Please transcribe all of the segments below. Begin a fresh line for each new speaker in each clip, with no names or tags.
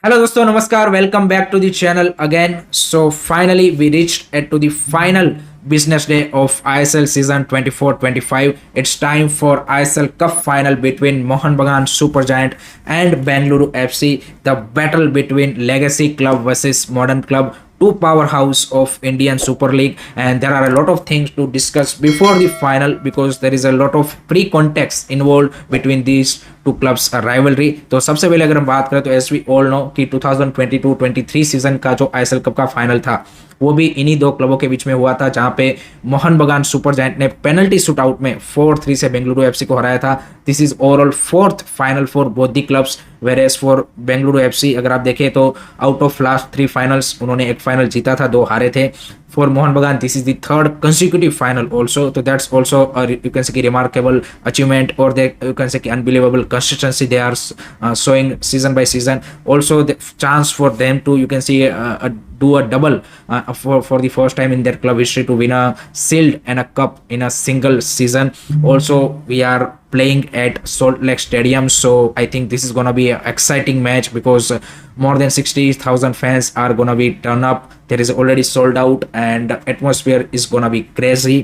Hello दोस्तों नमस्कार welcome back to the channel again so finally we reached at to the final business day of ISL season 24-25. It's time for ISL Cup final between Mohan Bagan Supergiant and Bengaluru FC. The battle between Legacy Club versus Modern Club, two powerhouse of Indian Super League, and there are a lot of things to discuss before the final because there is a lot of pre-context involved between these two clubs rivalry. तो सबसे पहले अगर हम बात करें तो as we all know कि 2022-23 season का जो आईएसएल कप का फाइनल था वो भी इन्हीं दो क्लबों के बीच में हुआ था, जहां पे मोहन बगान सुपर जायंट ने पेनल्टी शूटआउट में 4-3 से बेंगलुरु एफसी को हराया था। This is overall fourth final for both the clubs, whereas for Bengaluru FC अगर आप देखें तो आउट ऑफ लास्ट 3 फाइनल्स उन्होंने एक फाइनल जीता था, 2 हारे थे। For Mohan Bagan, this is the third consecutive final also. So that's also a, you can say remarkable achievement, or they you can say unbelievable consistency they are showing season by season. Also the chance for them to you can see do a double for the first time in their club history to win a shield and a cup in a single season. Also we are playing at Salt Lake Stadium, so I think this is gonna be an exciting match because more than 60,000 fans are gonna be turned up. There is already sold out and atmosphere is gonna be crazy.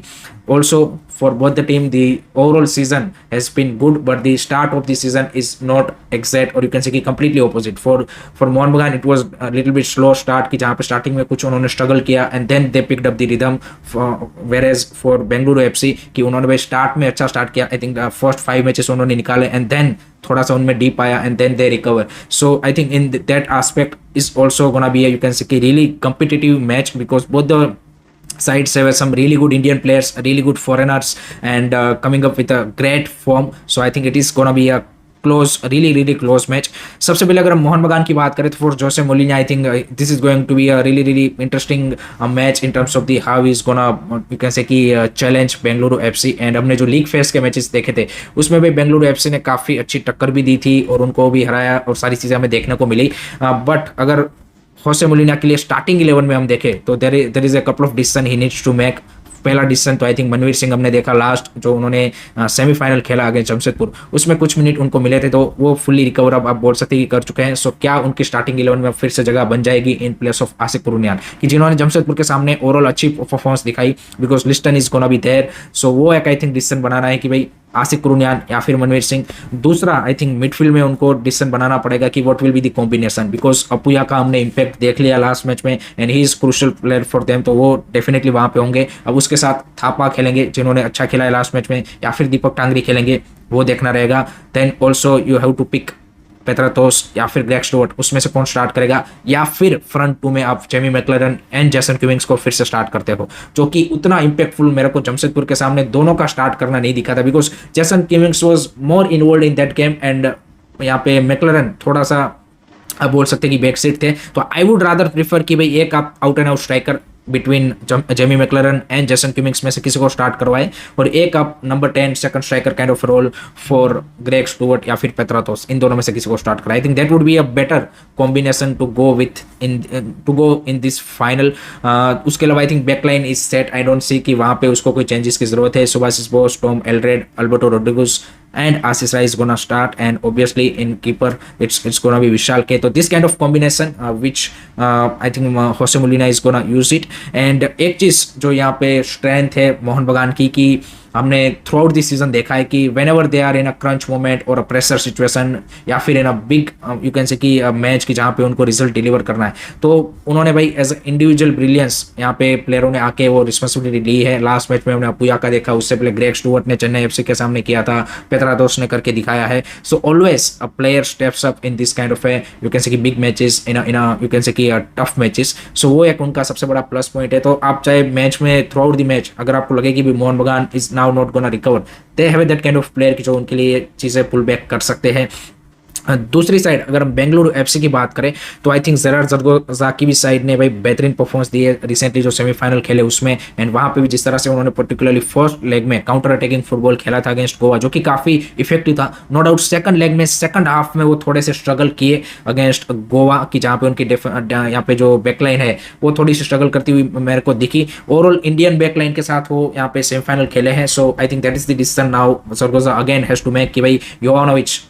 Also for both the team the overall season has been good, but the start of the season is not exact, or you can say कि completely opposite. For Mohan Bagan it was a little bit slow start कि जहाँ पे starting में कुछ उन्होंने struggle किया and then they picked up the rhythm, whereas for Bengaluru FC कि उन्होंने भाई start में अच्छा start किया, I think first 5 matches उन्होंने निकाले and then थोड़ा सा उनमें डीप आया and then they recover. So I think in that aspect is also gonna be a you can say कि really competitive match because both the sides have some really good Indian players, really good foreigners, and coming up with a great form. So I think it is gonna be a close, really close match. सबसे पहले अगर हम मोहन बगान की बात करें तो for Jose Molina I think this is going to be a really interesting match in terms of the how is gonna you can say कि चैलेंज बेंगलुरु एफसी। एंड हमने जो लीग फेज के मैचेस देखे थे उसमें भी बेंगलुरु एफसी ने काफ़ी अच्छी टक्कर भी दी थी और उनको भी हराया और सारी चीज़ें हमें देखने को मिली। बट अगर होसे मोलिना के लिए स्टार्टिंग 11 में हम देखें तो there is a couple of decision he needs to make. पहला डिसीजन तो आई थिंक मनवीर सिंह हमने देखा लास्ट जो उन्होंने सेमीफाइनल खेला अगेंस्ट जमशेदपुर, उसमें कुछ मिनट उनको मिले थे तो वो फुल्ली रिकवर अब आप बोल सकते हैं कर चुके हैं। सो क्या उनकी स्टार्टिंग 11 में फिर से जगह बन जाएगी इन प्लेस ऑफ आसिक पुरुनियान कि जिन्होंने जमशेदपुर के सामने ओवरऑल अच्छी परफॉर्मेंस दिखाई because Liston is gonna be there. So वो एक आई थिंक डिसीजन बनाना है कि भाई आसिक कुरुनियान या फिर मनवीर सिंह। दूसरा आई थिंक मिडफील्ड में उनको डिसीजन बनाना पड़ेगा कि what will be the combination because Apuia का हमने इंपैक्ट देख लिया लास्ट मैच में and he is crucial player for them, तो वो डेफिनेटली वहां पे होंगे। अब उसके साथ थापा खेलेंगे जिन्होंने अच्छा खेला है लास्ट मैच में, या फिर दीपक टांगरी खेलेंगे, वो देखना रहेगा। Then also you have to pick Petratos या फिर ग्रेग स्टुअर्ट, उसमें से कौन स्टार्ट करेगा, या फिर फ्रंट 2 में आप Jamie Maclaren and Jason Cummings को फिर से स्टार्ट करते हो, जो कि उतना इंपैक्टफुल मेरे को जमशेदपुर के सामने दोनों का स्टार्ट करना नहीं दिखा था because Jason Cummings was more involve in that game and यहाँ पे मैकलरन थोड़ा सा आप बोल सकते हैं कि बैक सीट थे। तो आई वुड रादर प्रीफर कि भाई एक आप out and out striker between Jamie Maclaren and Jason Cummings में से किसी को स्टार्ट करवाए और एक आप number 10 second striker kind of role for Greg Stewart या फिर पेत्रातोस, इन दोनों में से किसी को स्टार्ट कराए। I think that would be a better combination to go in this final. उसके अलावा I think backline is set, I don't see कि वहां पे उसको कोई चेंजेस की जरूरत है। Subhasish Bose, Tom Aldred, Alberto Rodriguez and Assis Rai is gonna start, and obviously in keeper it's gonna be Vishal K. So this kind of combination which I think Jose Molina is gonna use it। and एक चीज जो यहाँ पे strength है मोहन बगान की हमने through out this season देखा है कि whenever they are in a crunch moment और अ प्रेशर सिचुएशन या फिर in a big you can say कि मैच की जहाँ पे उनको रिजल्ट डिलीवर करना है, तो उन्होंने भाई एज इंडिविजुअल ब्रिलियंस यहाँ पे प्लेयरों ने आके वो रिस्पॉन्सिबिलिटी ली है। लास्ट मैच में हमने अपुया का देखा, उससे पहले ग्रेग स्टुअर्ट ने चेन्नई एफसी के सामने किया था, पेत्रातोस ने करके दिखाया है। So always a player steps up in this kind of a you can say कि big matches in you can say कि टफ मैचेस। सो वो एक उनका सबसे बड़ा प्लस पॉइंट है। तो आप चाहे मैच में थ्रू आउट द मैच अगर आपको लगे कि मोहन बगान is now not gonna recover, they have that kind of player कि जो उनके लिए चीजें पुल बैक कर सकते हैं। दूसरी साइड अगर हम बेंगलुरु एफसी की बात करें तो आई थिंक जरार जरगोजा की भी साइड ने भाई बेहतरीन परफॉर्मेंस दी है रिसेंटली जो सेमीफाइनल खेले उसमें, एंड वहां पे भी जिस तरह से उन्होंने पर्टिकुलरली फर्स्ट लेग में काउंटर अटैकिंग फुटबॉल खेला था अगेंस्ट गोवा जो कि काफी इफेक्टिव था। नो डाउट सेकंड लेग में सेकंड हाफ में वो थोड़े से स्ट्रगल किए अगेंस्ट गोवा की जहां पे उनकी यहाँ पे जो बैकलाइन है वो थोड़ी सी स्ट्रगल करती हुई मेरे को दिखी। ओवरऑल इंडियन बैकलाइन के साथ वो यहाँ पे सेमीफाइनल खेले हैं। So I think that is the decision now Zaragoza again has to make कि भाई योवानोविच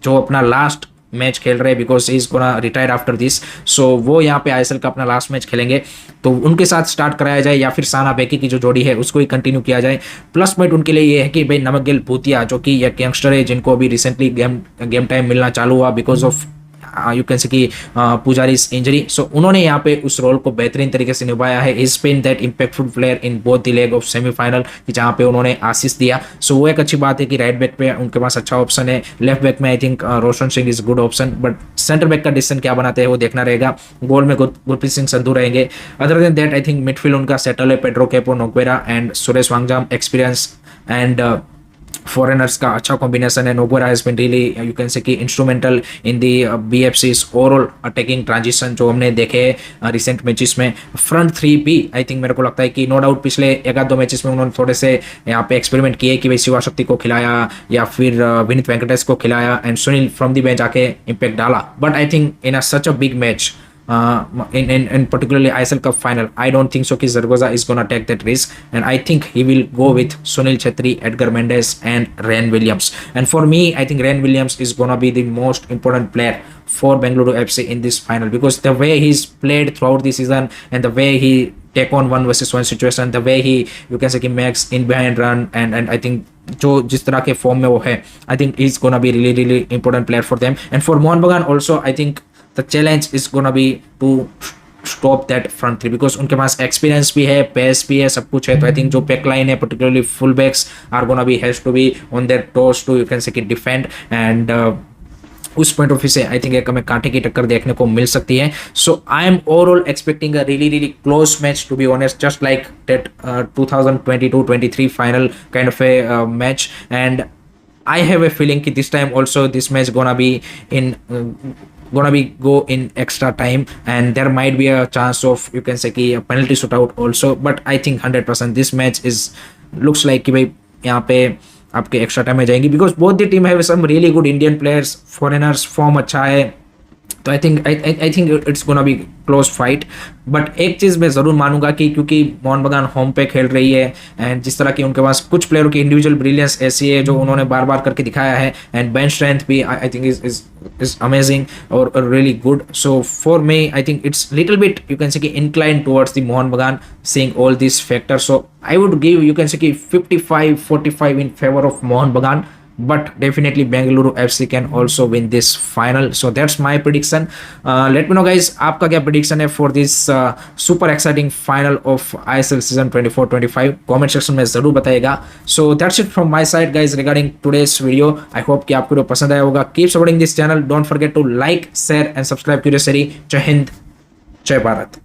जो अपना लास्ट मैच खेल रहे हैं because he is gonna retire after this. So वो यहाँ पे आईएसएल का अपना लास्ट मैच खेलेंगे, तो उनके साथ स्टार्ट कराया जाए या फिर साना बेकी की जो जोड़ी है उसको ही कंटिन्यू किया जाए। प्लस पॉइंट उनके लिए ये है कि भाई नमक गिल भूतिया जो कि एक यंगस्टर है जिनको अभी रिसेंटली गेम टाइम मिलना चालू हुआ because of you can say कि पुजारी इंजरी। सो उन्होंने यहाँ पे उस रोल को बेहतरीन तरीके से निभाया है। Is been that impactful player in both the leg of semifinal कि जहाँ पे उन्होंने आसिस दिया। सो वो एक अच्छी बात है कि राइट बैक पे उनके पास अच्छा ऑप्शन है। लेफ्ट बैक में I think Roshan Singh is good option, but centre back का डिसीजन क्या बनाते हैं वो देखना रहेगा। गोल में गुरप्रीत सिंह संधू रहेंगे। Other than that I think midfield उनका सेटल है। Pedro Capo, Noguera and Suresh Wangjam, experience and foreigners का अच्छा कॉम्बिनेशन है। Noguera has been really you can say कि instrumental in the BFC's overall attacking transition जो हमने देखे रिसेंट मैचेस में। फ्रंट थ्री भी आई थिंक मेरे को लगता है कि नो डाउट पिछले एक आध दो मैचेस में उन्होंने थोड़े से यहाँ पे एक्सपेरिमेंट किए कि भाई शिवा शक्ति को खिलाया या फिर विनीत वेंकटेश को खिलाया and Sunil from the bench आके इम्पैक्ट डाला। But I think in such a big match in particularly ISL Cup final, I don't think so कि Zaragoza is gonna take that risk, and I think he will go with Sunil Chhetri, Edgar Mendes and Ryan Williams. And for me, I think Ryan Williams is gonna be the most important player for Bengaluru FC in this final because the way he's played throughout the season and the way he take on 1 versus 1 situation, the way he you can say कि makes in behind run and I think जो जिस तरह के form में वो है, I think he's gonna be really important player for them. And for Mohan Bagan also, I think the challenge is gonna be to stop that front three because उनके पास experience भी है, पेस भी है, सब कुछ है। तो आई थिंक जो बैक लाइन है particularly full backs are gonna be has to be on their toes to you can say कि defend and उस पॉइंट ऑफ व्यू से आई थिंक एक हमें कांटे की टक्कर देखने को मिल सकती है। So I am overall expecting a really close match to be honest, just like that 2022-23 final kind of a match. And I have a feeling कि this time also this match gonna be go in extra time and there might be a chance of you can say कि a penalty shootout also, but I think 100% this match is looks like कि भाई यहाँ पे आपके extra time में जाएंगी because both the team have some really good Indian players, foreigners form अच्छा है। तो I think it's gonna be close fight. But एक चीज़ मैं ज़रूर मानूंगा कि क्योंकि मोहन बगान होम पे खेल रही है एंड जिस तरह की उनके पास कुछ प्लेयरों की इंडिविजुअल ब्रिलियंस ऐसी है जो उन्होंने बार बार करके दिखाया है एंड बेंच स्ट्रेंथ भी आई थिंक इज अमेजिंग और really good. So for me I think it's little bit you can say कि इंक्लाइन टुवर्ड्स द मोहन बगान seeing all these factors. So I would give you can say 55-45 in favor of Mohan Bagan, but definitely Bengaluru FC can also win this final. So that's my prediction. Let me know guys आपका क्या prediction है for this super exciting final of ISL season 24-25 comment section में जरूर बताइएगा. So that's it from my side guys regarding today's video. I hope कि आपको पसंद आया होगा. Keep supporting this channel. Don't forget to like, share and subscribe. Curious Series. जय हिंद, जय भारत.